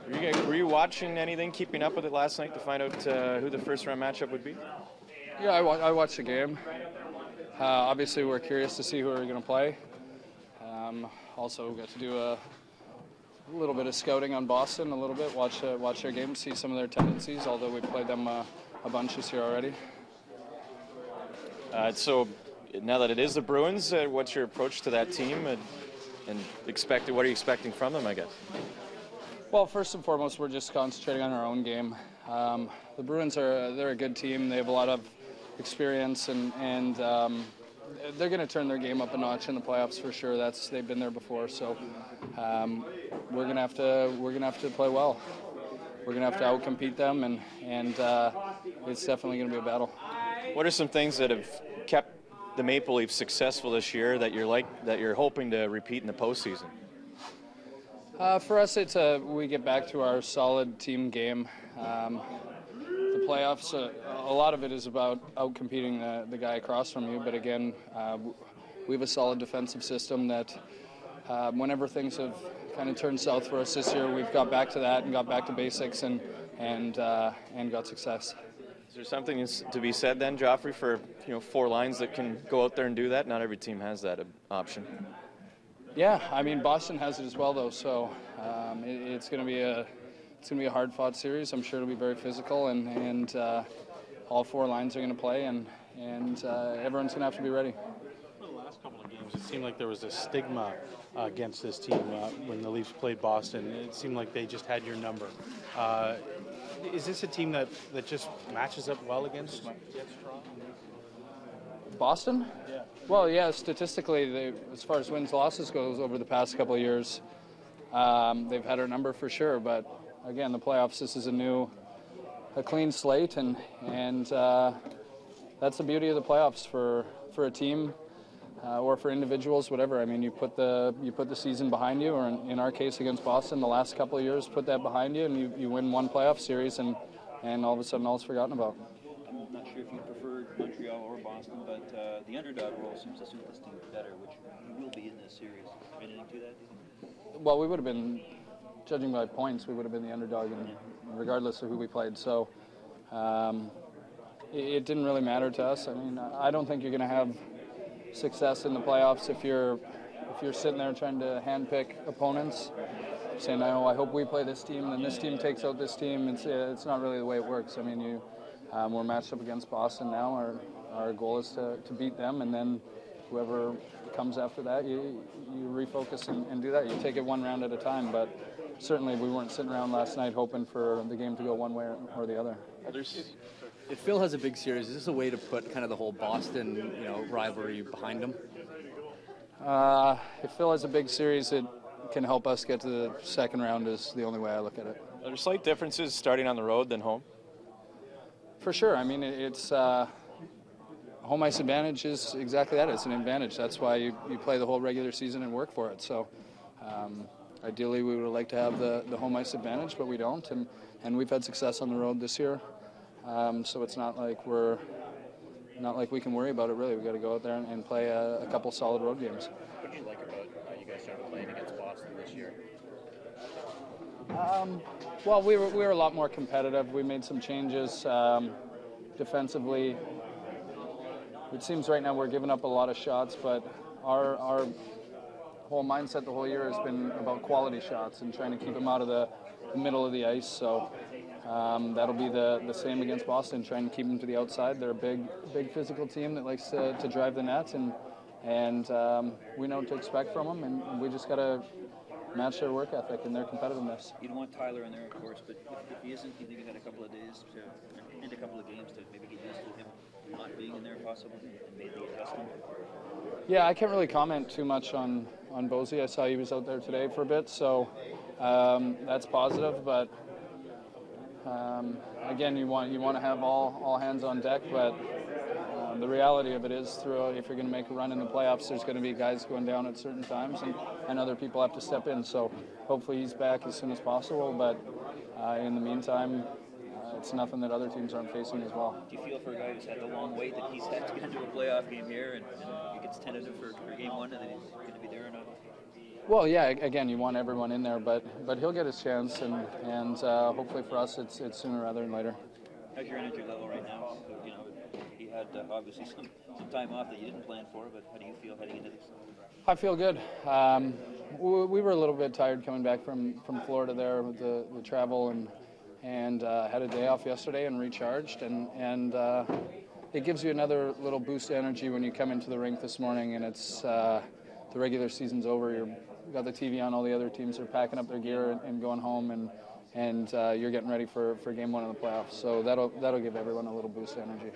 Were you watching anything, keeping up with it last night to find out who the first round matchup would be? Yeah, I watched the game. Obviously, we're curious to see who we're going to play. Also, got to do a little bit of scouting on Boston, a little bit, watch their games, see some of their tendencies, although we've played them a bunch this year already. So now that it is the Bruins, what's your approach to that team and what are you expecting from them, I guess? Well, first and foremost, we're just concentrating on our own game. The Bruins they're a good team. They have a lot of experience, and they're going to turn their game up a notch in the playoffs for sure. They've been there before, so we're going to have to play well. We're going to have to outcompete them, and it's definitely going to be a battle. What are some things that have kept the Maple Leafs successful this year that you're hoping to repeat in the postseason? For us, it's we get back to our solid team game. The playoffs, a lot of it is about outcompeting the guy across from you. But again, we have a solid defensive system that whenever things have kind of turned south for us this year, we've got back to that and got back to basics and got success. Is there something to be said then, Joffrey, for four lines that can go out there and do that? Not every team has that option. Yeah, I mean Boston has it as well though, so it's going to be a hard-fought series. I'm sure it'll be very physical, and all four lines are going to play, and everyone's going to have to be ready. For the last couple of games, it seemed like there was a stigma against this team when the Leafs played Boston. It seemed like they just had your number. Is this a team that just matches up well against Boston? Yeah. Well, yeah, statistically, as far as wins losses goes over the past couple of years, they've had our number for sure. But again, the playoffs, this is a clean slate, and that's the beauty of the playoffs for a team or for individuals, whatever. I mean, you put the season behind you, or in our case against Boston, the last couple of years, put that behind you, and you win one playoff series, and all of a sudden, all is forgotten about. I'm not sure if you preferred Montreal or Boston, but the underdog role seems to suit this team better, which you will be in this series. Anything to that? Well, we would have been, judging by points, we would have been the underdog, regardless of who we played. So it didn't really matter to us. I mean, I don't think you're going to have success in the playoffs if you're sitting there trying to handpick opponents, saying, "Oh, I hope we play this team, and this team takes out this team." It's not really the way it works. I mean, we're matched up against Boston now. Our goal is to beat them, and then whoever comes after that, you refocus and do that. You take it one round at a time, but certainly we weren't sitting around last night hoping for the game to go one way or the other. If Phil has a big series, is this a way to put kind of the whole Boston rivalry behind him? If Phil has a big series, it can help us get to the second round is the only way I look at it. Are there slight differences starting on the road than home? For sure. I mean, it's home ice advantage is exactly that. It's an advantage. That's why you play the whole regular season and work for it. So ideally, we would like to have the home ice advantage, but we don't. And we've had success on the road this year. So it's not like we can worry about it, really. We've got to go out there and play a couple solid road games. What do you like about you guys started playing against Boston this year? Well, we were a lot more competitive. We made some changes defensively. It seems right now we're giving up a lot of shots, but our whole mindset the whole year has been about quality shots and trying to keep them out of the middle of the ice. So that'll be the same against Boston, trying to keep them to the outside. They're a big physical team that likes to drive the net, and we know what to expect from them, and we just got to match their work ethic and their competitiveness. You don't want Tyler in there, of course, but if he isn't, you think you had a couple of days and a couple of games to maybe get used to him not being in there possibly and made the adjustment? Yeah, I can't really comment too much on Bozy. I saw he was out there today for a bit, so that's positive. But again, you want to have all hands on deck. But the reality of it is, if you're going to make a run in the playoffs, there's going to be guys going down at certain times, and other people have to step in. So hopefully he's back as soon as possible. But in the meantime, it's nothing that other teams aren't facing as well. Do you feel for a guy who's had the long wait that he's had to get into a playoff game here, and he gets tentative for game one, and then he's going to be there or not? Well, yeah. Again, you want everyone in there, but he'll get his chance, and hopefully for us, it's sooner rather than later. How's your energy level right now? You know, you had obviously some time off that you didn't plan for, but how do you feel heading into this? I feel good. We were a little bit tired coming back from Florida there with the travel, and had a day off yesterday and recharged, and it gives you another little boost of energy when you come into the rink this morning and it's the regular season's over. You've got the TV on, all the other teams are packing up their gear and going home, and you're getting ready for game one of the playoffs. So that'll give everyone a little boost of energy.